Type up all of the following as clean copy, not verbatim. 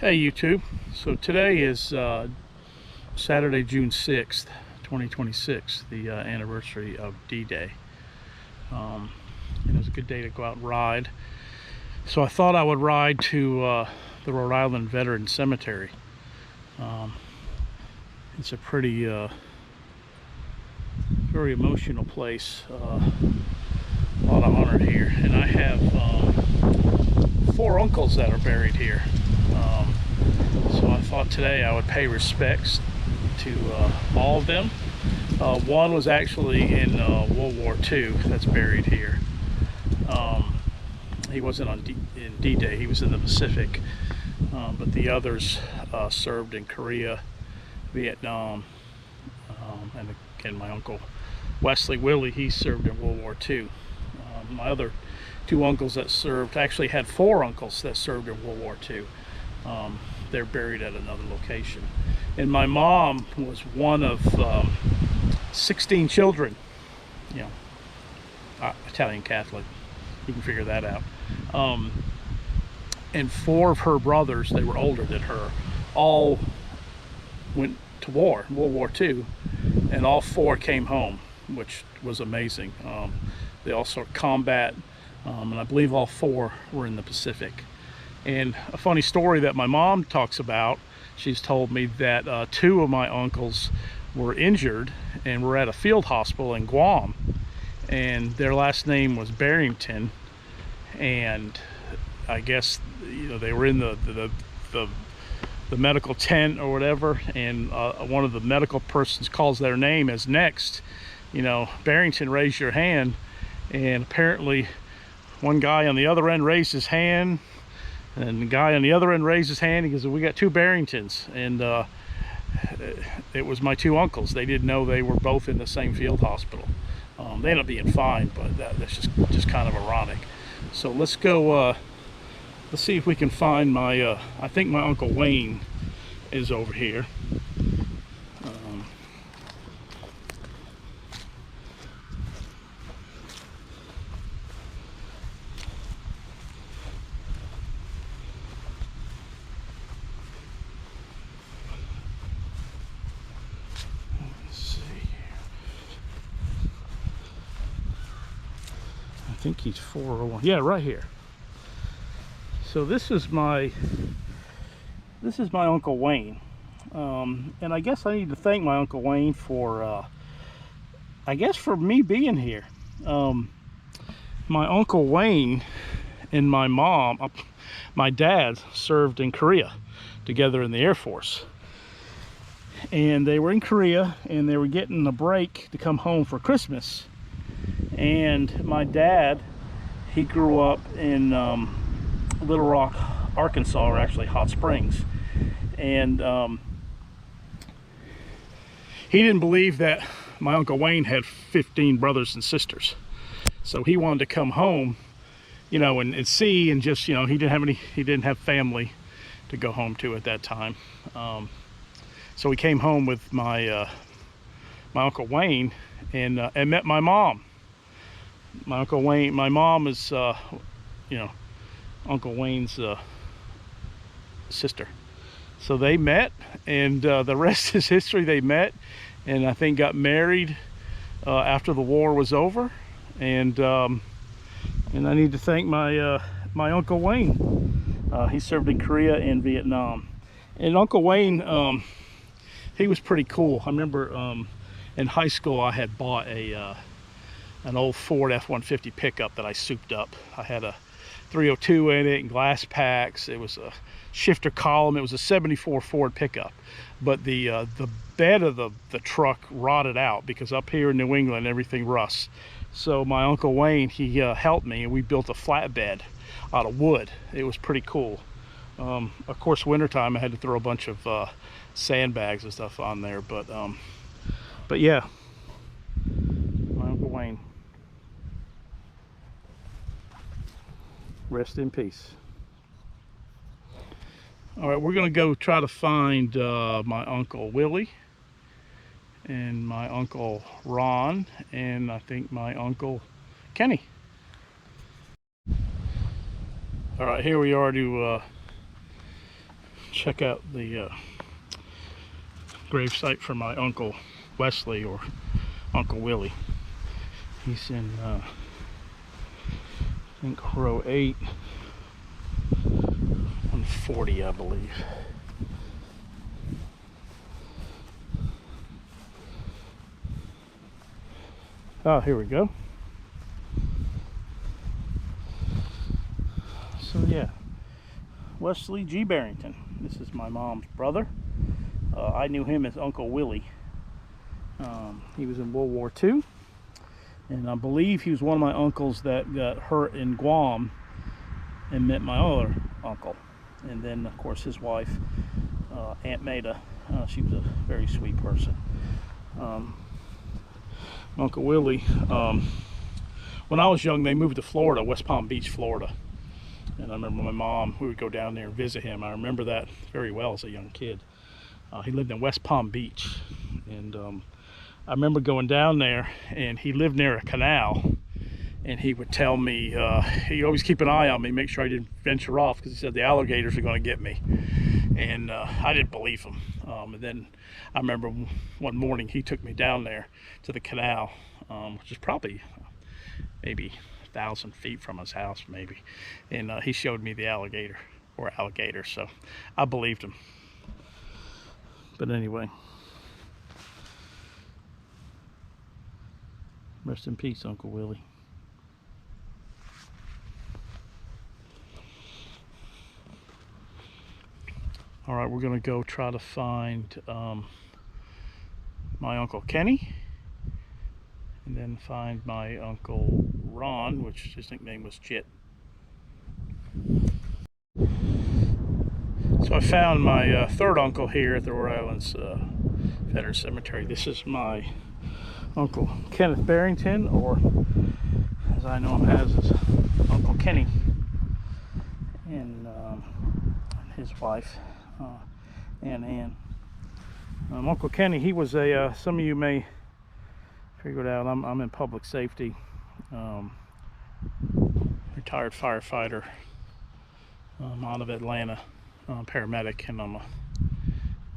Hey YouTube, so today is Saturday, June 6th, 2026, the anniversary of D-Day. And it was a good day to go out and ride. So I thought I would ride to the Rhode Island Veterans Cemetery. It's a pretty, very emotional place. A lot of honor here. And I have 4 uncles that are buried here. So I thought today I would pay respects to all of them. One was actually in World War II that's buried here. He wasn't in D-Day, he was in the Pacific. But the others served in Korea, Vietnam, and again my uncle Wesley Willie, he served in World War II. My other 2 uncles that served, actually had 4 uncles that served in World War II. They're buried at another location. And my mom was one of 16 children, you know, Italian Catholic, you can figure that out. And 4 of her brothers, they were older than her, all went to war, World War II, and all 4 came home, which was amazing. They all saw combat, and I believe all 4 were in the Pacific. And a funny story that my mom talks about, she's told me that 2 of my uncles were injured and were at a field hospital in Guam, and their last name was Barrington, and I guess, you know, they were in the medical tent or whatever, and one of the medical persons calls their name as next, you know, Barrington, raise your hand. And apparently one guy on the other end raised his hand, and the guy on the other end raised his hand. He goes, we got 2 Barringtons. And it was my 2 uncles. They didn't know they were both in the same field hospital. They ended up being fine, but that's just kind of ironic. So let's go, let's see if we can find my, I think my Uncle Wayne is over here. I think he's 401. Yeah, right here. So this is my Uncle Wayne, and I guess I need to thank my Uncle Wayne for I guess for me being here. My Uncle Wayne and my mom, my dad, served in Korea together in the Air Force, and they were in Korea and they were getting a break to come home for Christmas. And my dad, he grew up in Little Rock, Arkansas, or actually Hot Springs. And he didn't believe that my Uncle Wayne had 15 brothers and sisters. So he wanted to come home, you know, and see, and just, you know, he didn't have family to go home to at that time. So he came home with my Uncle Wayne and met my mom. My Uncle Wayne, my mom is, you know, Uncle Wayne's sister. So they met, and the rest is history. They met, and I think got married after the war was over. And I need to thank my my Uncle Wayne. He served in Korea and Vietnam. And Uncle Wayne, he was pretty cool. I remember in high school I had bought an old Ford F-150 pickup that I souped up. I had a 302 in it and glass packs. It was a shifter column. It was a 74 Ford pickup, but the bed of the truck rotted out because up here in New England everything rusts. So my Uncle Wayne, he helped me, and we built a flatbed out of wood. It was pretty cool. Of course, wintertime I had to throw a bunch of sandbags and stuff on there, but yeah, my Uncle Wayne. Rest in peace. All right, we're gonna go try to find my Uncle Willie and my Uncle Ron, and I think my Uncle Kenny. All right, here we are to check out the grave site for my Uncle Wesley, or Uncle Willie. He's in, I think, row 8, 140, I believe. Oh, here we go. So yeah, Wesley G. Barrington. This is my mom's brother. I knew him as Uncle Willie. He was in World War II, and I believe he was one of my uncles that got hurt in Guam and met my other uncle. And then, of course, his wife, Aunt Maida. She was a very sweet person. Uncle Willie, when I was young, they moved to Florida, West Palm Beach, Florida. And I remember my mom, we would go down there and visit him. I remember that very well as a young kid. He lived in West Palm Beach. And I remember going down there, and he lived near a canal. And he would tell me, he'd always keep an eye on me, make sure I didn't venture off, because he said the alligators are going to get me. And I didn't believe him. And then I remember one morning he took me down there to the canal, which is probably maybe 1,000 feet from his house, maybe. And he showed me the alligator, or alligators, so I believed him. But anyway, rest in peace, Uncle Willie. All right, we're gonna go try to find my Uncle Kenny, and then find my Uncle Ron, which his nickname was Jit. So I found my third uncle here at the Rhode Island Veterans Cemetery. This is my Uncle Kenneth Barrington, or as I know him as, is Uncle Kenny, and his wife, Ann. Uncle Kenny, he was a, some of you may figure it out, I'm in public safety, retired firefighter out of Atlanta, paramedic, and I'm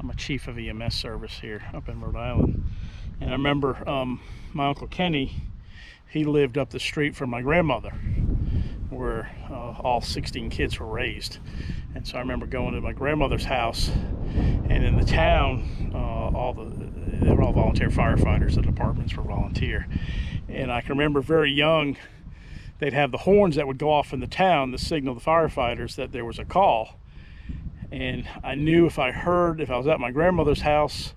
a chief of EMS service here up in Rhode Island. And I remember my Uncle Kenny, he lived up the street from my grandmother, where all 16 kids were raised. And so I remember going to my grandmother's house, and in the town, they were all volunteer firefighters. The departments were volunteer. And I can remember very young, they'd have the horns that would go off in the town to signal the firefighters that there was a call. And I knew if I was at my grandmother's house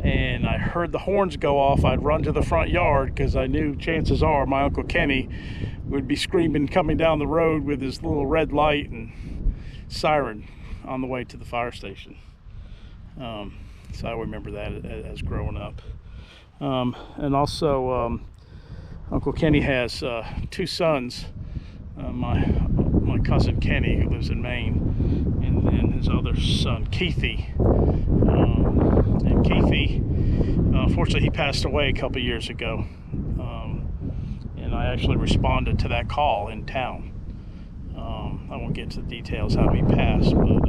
and I heard the horns go off, I'd run to the front yard, because I knew chances are my Uncle Kenny would be screaming, coming down the road with his little red light and siren on the way to the fire station. So I remember that as growing up. And also Uncle Kenny has 2 sons. My cousin Kenny, who lives in Maine, and then his other son Keithy. And Keithy, unfortunately, he passed away a couple years ago. And I actually responded to that call in town. I won't get into the details how he passed, but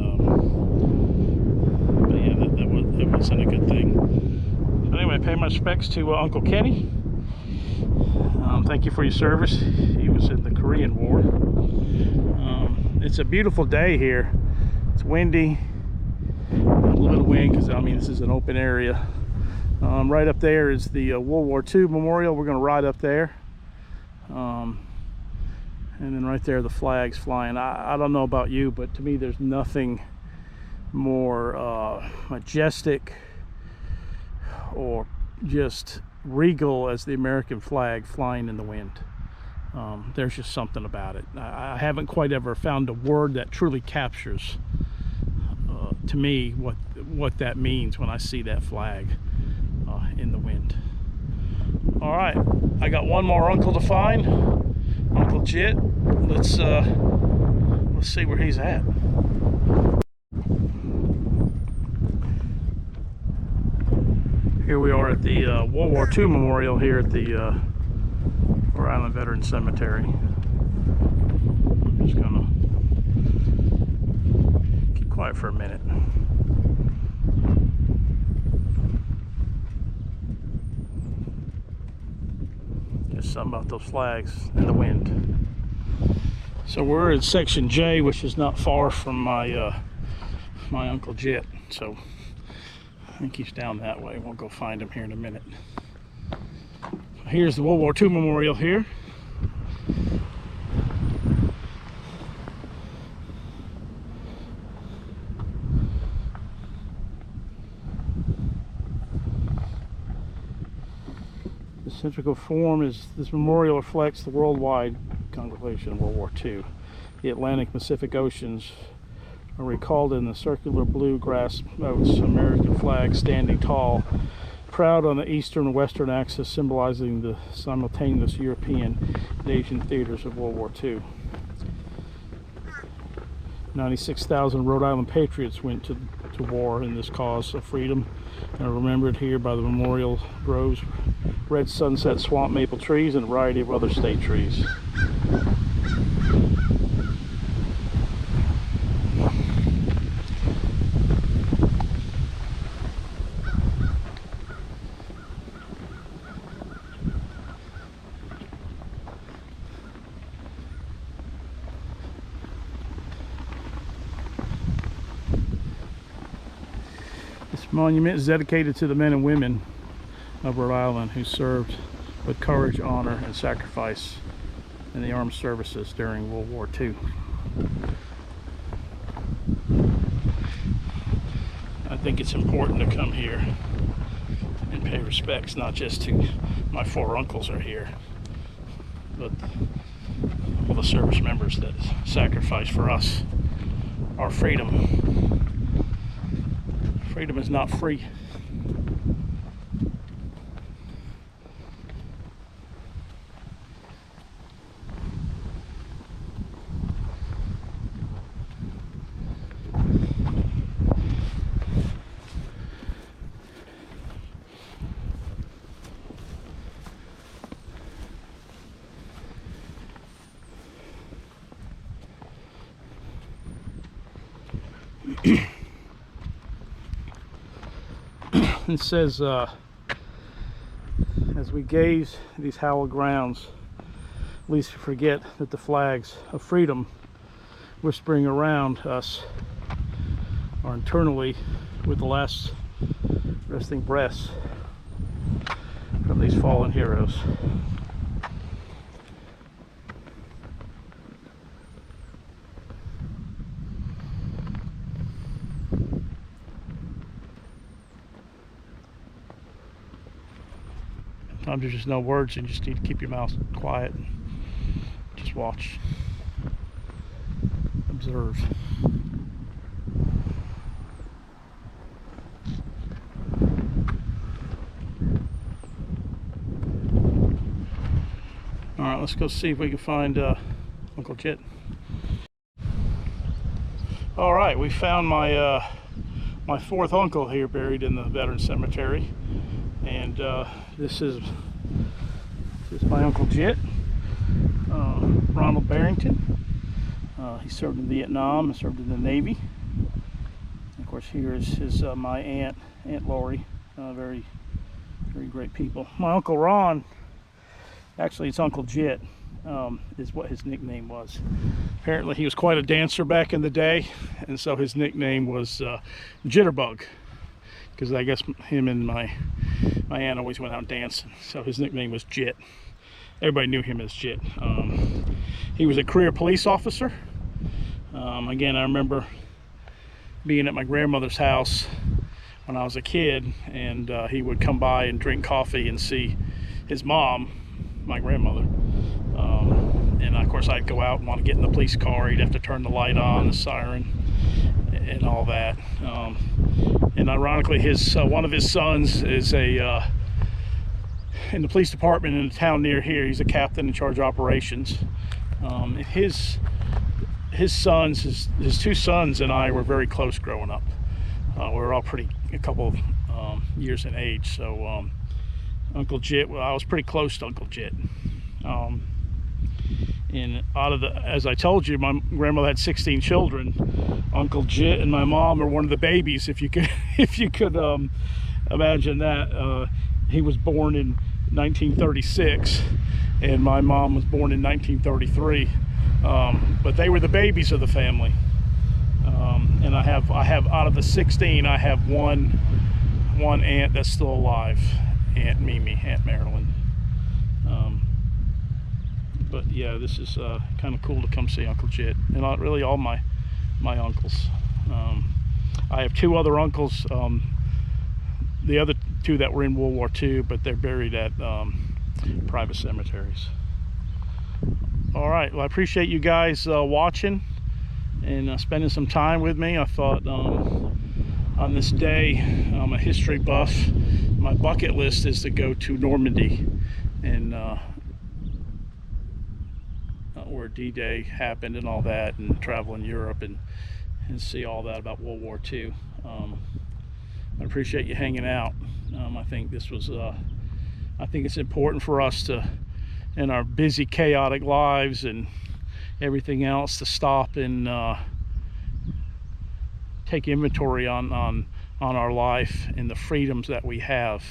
yeah, that wasn't a good thing. But anyway, pay my respects to Uncle Kenny. Thank you for your service. He was in the Korean War. It's a beautiful day here. It's windy, a little bit of wind, because I mean this is an open area. Right up there is the World War II memorial. We're going to ride up there. And then right there, the flag's flying. I don't know about you, but to me, there's nothing more majestic or just regal as the American flag flying in the wind. There's just something about it. I haven't quite ever found a word that truly captures to me what that means when I see that flag in the wind. All right, I got one more uncle to find, Uncle Jit. Let's see where he's at. Here we are at the World War II memorial here at the Rhode Island Veterans Cemetery. I'm just gonna keep quiet for a minute. Just something about those flags and the wind. So we're in section J, which is not far from my my Uncle Jit. So I think he's down that way. We'll go find him here in a minute. Here's the World War II memorial here. The centrical form is, this memorial reflects the worldwide congregation of World War II. The Atlantic and Pacific Oceans are recalled in the circular blue grass moats, American flag standing tall, proud on the eastern and western axis, symbolizing the simultaneous European and Asian theaters of World War II. 96,000 Rhode Island patriots went to war in this cause of freedom and are remembered here by the memorial groves, red sunset swamp maple trees, and a variety of other state trees. This monument is dedicated to the men and women of Rhode Island who served with courage, honor, and sacrifice in the armed services during World War II. I think it's important to come here and pay respects, not just to my four uncles are here, but all the service members that sacrificed for us, our freedom. Freedom is not free. It says, as we gaze at these hallowed grounds, least we forget that the flags of freedom whispering around us are internally with the last resting breaths from these fallen heroes. Sometimes there's just no words, and you just need to keep your mouth quiet and just watch, observe. All right, let's go see if we can find Uncle Jit. All right, we found my my fourth uncle here buried in the Veterans Cemetery. And this is my Uncle Jit, Ronald Barrington. He served in Vietnam and served in the Navy. And of course, here is his my Aunt Lori. Very great people. My Uncle Ron, actually it's Uncle Jit, is what his nickname was. Apparently he was quite a dancer back in the day, and so his nickname was Jitterbug, because I guess him and my aunt always went out dancing, so his nickname was Jit. Everybody knew him as Jit. He was a career police officer. Again, I remember being at my grandmother's house when I was a kid, and he would come by and drink coffee and see his mom, my grandmother. And of course I'd go out and want to get in the police car. He'd have to turn the light on, the siren, and all that. And ironically, his one of his sons is a in the police department in a town near here. He's a captain in charge of operations. His two sons and I were very close growing up. We were all a couple of years in age. So Uncle Jit, well, I was pretty close to Uncle Jit. And out of the, as I told you, my grandmother had 16 children. Uncle Jit and my mom are one of the babies, if you could if you could imagine that. He was born in 1936 and my mom was born in 1933, but they were the babies of the family. And I have out of the 16, I have one aunt that's still alive, Aunt Mimi, Aunt Marilyn. But yeah, this is kind of cool to come see Uncle Jit, and really all my uncles. I have 2 other uncles, the other 2 that were in World War II, but they're buried at private cemeteries. All right, well, I appreciate you guys watching and spending some time with me. I thought on this day, I'm a history buff. My bucket list is to go to Normandy and where D-Day happened and all that, and travel in Europe and see all that about World War II. I appreciate you hanging out. I think this was I think it's important for us to, in our busy, chaotic lives and everything else, to stop and take inventory on our life and the freedoms that we have,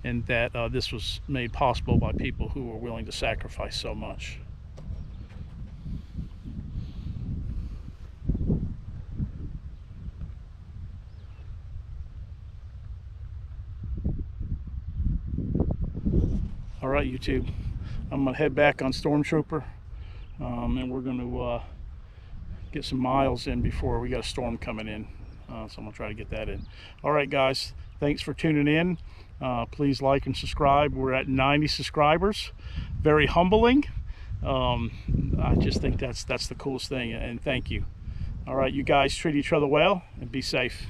and that this was made possible by people who were willing to sacrifice so much. All right, YouTube, I'm gonna head back on Stormtrooper, and we're gonna get some miles in before we got a storm coming in. So I'm gonna try to get that in. All right, guys, thanks for tuning in. Please like and subscribe. We're at 90 subscribers. Very humbling. I just think that's the coolest thing, and thank you. All right, you guys treat each other well and be safe.